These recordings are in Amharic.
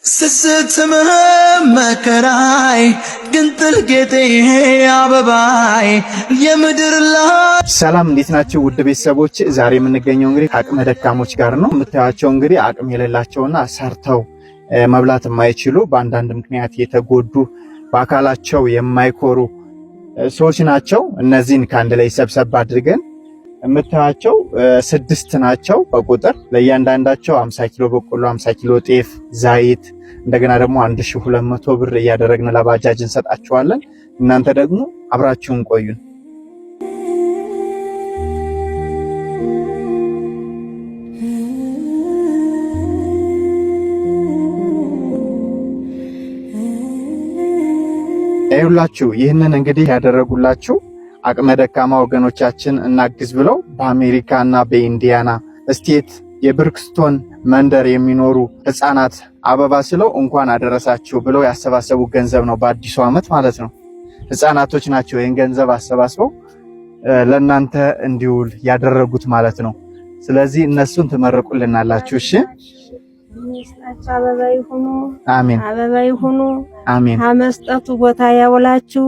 ስስትምህ መከራይ ግንጥል ጌጤ አበባይ የምድር ላይ ሰላም እንዴት ናችሁ ውድ ቤተሰቦች? ዛሬ የምንገኘው እንግዲህ አቅመ ደካሞች ጋር ነው። የምታዩቸው እንግዲህ አቅም የሌላቸውና ሰርተው መብላት የማይችሉ በአንዳንድ ምክንያት የተጎዱ በአካላቸው የማይኮሩ ሰዎች ናቸው። እነዚህን ከአንድ ላይ ሰብሰብ አድርገን የምታዩቸው 6 ናቸው በቁጥር ለእያንዳንዳቸው 50 ኪሎ በቆሎ፣ 50 ኪሎ ጤፍ፣ ዘይት እንደገና ደግሞ 1200 ብር እያደረግን ለባጃጅ እንሰጣቸዋለን። እናንተ ደግሞ አብራችሁን ቆዩን። ይሁላችሁ ይህንን እንግዲህ ያደረጉላችሁ አቅመ ደካማ ወገኖቻችን እናግዝ ብለው በአሜሪካና በኢንዲያና ስቴት የብርክስቶን መንደር የሚኖሩ ህፃናት አበባ ስለው እንኳን አደረሳችሁ ብለው ያሰባሰቡ ገንዘብ ነው። በአዲሱ ዓመት ማለት ነው። ህፃናቶች ናቸው ይህን ገንዘብ አሰባስበው ለእናንተ እንዲውል ያደረጉት ማለት ነው። ስለዚህ እነሱን ትመርቁልናላችሁ። እሺ አበባ ይሁኑ፣ አሜን። አበባ ይሁኑ፣ አሜን። አመስጠቱ ቦታ ያውላችሁ፣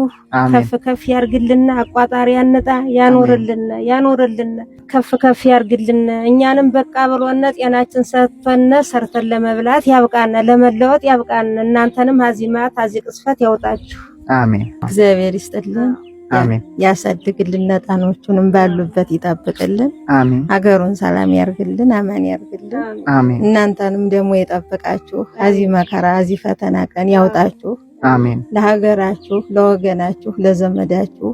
ከፍ ከፍ ያርግልና፣ አቋጣሪ ያነጣ ያኖርልና፣ ያኖርልና፣ ከፍ ከፍ ያርግልና። እኛንም በቃ ብሎነ ጤናችን ሰጥቶነ ሰርተን ለመብላት ያብቃና፣ ለመለወጥ ያብቃና። እናንተንም ሀዚማት ሀዚ ቅስፈት ያውጣችሁ። አሜን። እግዚአብሔር ይስጥልን። አሜን። ያሳድግልን፣ ነጣኖቹንም ባሉበት ይጠብቅልን። አሜን። ሀገሩን ሰላም ያርግልን፣ አማን ያርግልን። አሜን። እናንተንም ደግሞ ይጠብቃችሁ፣ አዚህ መከራ አዚህ ፈተና ቀን ያውጣችሁ። አሜን። ለሀገራችሁ፣ ለወገናችሁ፣ ለዘመዳችሁ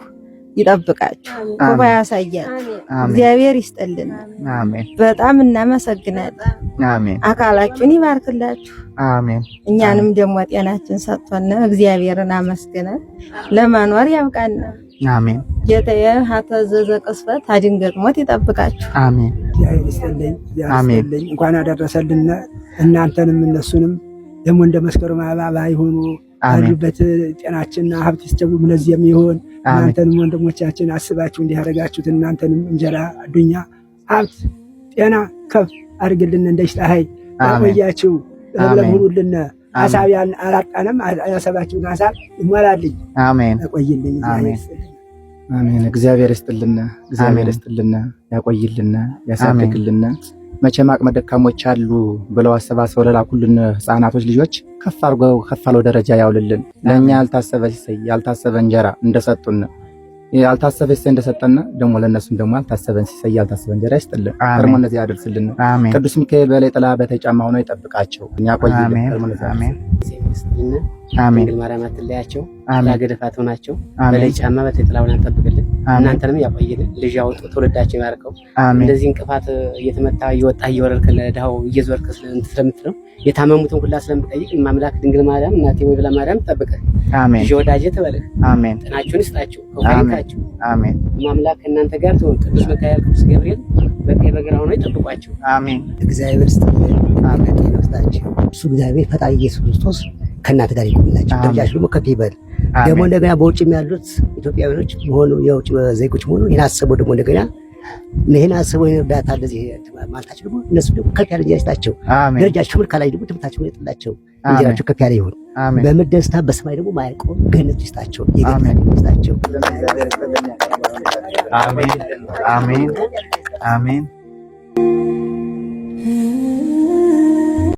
ይጠብቃችሁ፣ ኩባ ያሳያችሁ። እግዚአብሔር ይስጥልን። አሜን። በጣም እናመሰግናለን። አሜን። አካላችሁን ይባርክላችሁ። አሜን። እኛንም ደግሞ ጤናችን ሰጥቶን እግዚአብሔርን አመስግነን ለማኖር ያብቃን። አሜን። ጌታዬ ሀተዘዘ ቅስፈት አድንገት ሞት ይጠብቃችሁ። አሜን። አሜን። እንኳን አደረሰልን። እናንተንም እነሱንም ደግሞ እንደ መስከረም አበባ ይሁኑ። አሉበት ጤናችንና ሀብት ይስጠው። ለዚህም ይሁን እናንተንም ወንድሞቻችን አስባችሁ እንዲህ ያደረጋችሁት እናንተንም እንጀራ አዱኛ ሀብት ጤና ከፍ አድርግልን። እንደሽታhay ያቆያችሁ ለሁሉልን አሳቢያን አላጣንም። አሳባችሁን ሐሳብ ይሞላልኝ። አሜን። ያቆይልኝ። አሜን። አሜን። እግዚአብሔር ይስጥልን፣ እግዚአብሔር ይስጥልን፣ ያቆይልን፣ ያሳድግልን። መቼም አቅመ ደካሞች አሉ ብለው አሰባስበው ለላኩልን ህፃናቶች ልጆች ከፍ አድርገው ደረጃ ያውልልን። ለኛ ያልታሰበ ሲሳይ ያልታሰበ እንጀራ እንደሰጡን ያልታሰበ ሲሳይ እንደሰጠን ደግሞ ለነሱም ደግሞ ያልታሰበን ሲሳይ ያልታሰበ እንጀራ ይስጥልን። ቀርሞ እነዚህ ያደርስልን። ቅዱስ ሚካኤል በላይ ጥላ በተጫማ ሆኖ ይጠብቃቸው። እኛ ቆይልን። አሜን። አሜን። ድንግል ማርያም አትለያቸው፣ ያገደፋት ሆናቸው፣ በላይ ጫማ በተጥላውን ያጠብቅልን። እናንተንም ያቆይልን። ልጅ ያውጡ፣ ትውልዳቸው ያርቀው። እንደዚህ እንቅፋት እየተመታ እየወጣ እየወረድክ ለዳው እየዞርክ ስለምትለው የታመሙትን ሁላ ስለምትጠይቅ ማምላክ ድንግል ማርያም እናቴ ወይ ብላ ማርያም ተጠብቀ። አሜን። ልጅ ወዳጄ ተበለ። አሜን። ጤናችሁን ይስጣችሁ፣ ከወይካችሁ። አሜን። ማምላክ እናንተ ጋር ትሁን። ቅዱስ ሚካኤል ቅዱስ ገብርኤል በቀኝ በግራ ሆኖ ይጠብቋችሁ። አሜን። እግዚአብሔር ይስጥልን። አሜን። ይስጣችሁ። እሱ እግዚአብሔር ፈጣሪ ኢየሱስ ክርስቶስ ከእናንተ ጋር ይሁንላችሁ። ደረጃችሁ ደግሞ ከፍ ይበል። ደግሞ እንደገና በውጭም ያሉት ኢትዮጵያውያኖች ሆኑ የውጭ ዜጎች ሆኑ ይናሰቡ ደግሞ እንደገና ይሄን አስበው እርዳታ እንደዚህ ማለታቸው ደግሞ እነሱ ደግሞ ከፍ ያለ ይስጣቸው። ደረጃቸው ከላይ ደግሞ ትምታቸው ይጥላቸው። እንጀራቸው ከፍ ያለ ይሁን። በምድር ደስታ በሰማይ ደግሞ ማያልቀው ገነት ይስጣቸው። የገነት ይስጣቸው። አሜን። አሜን። አሜን።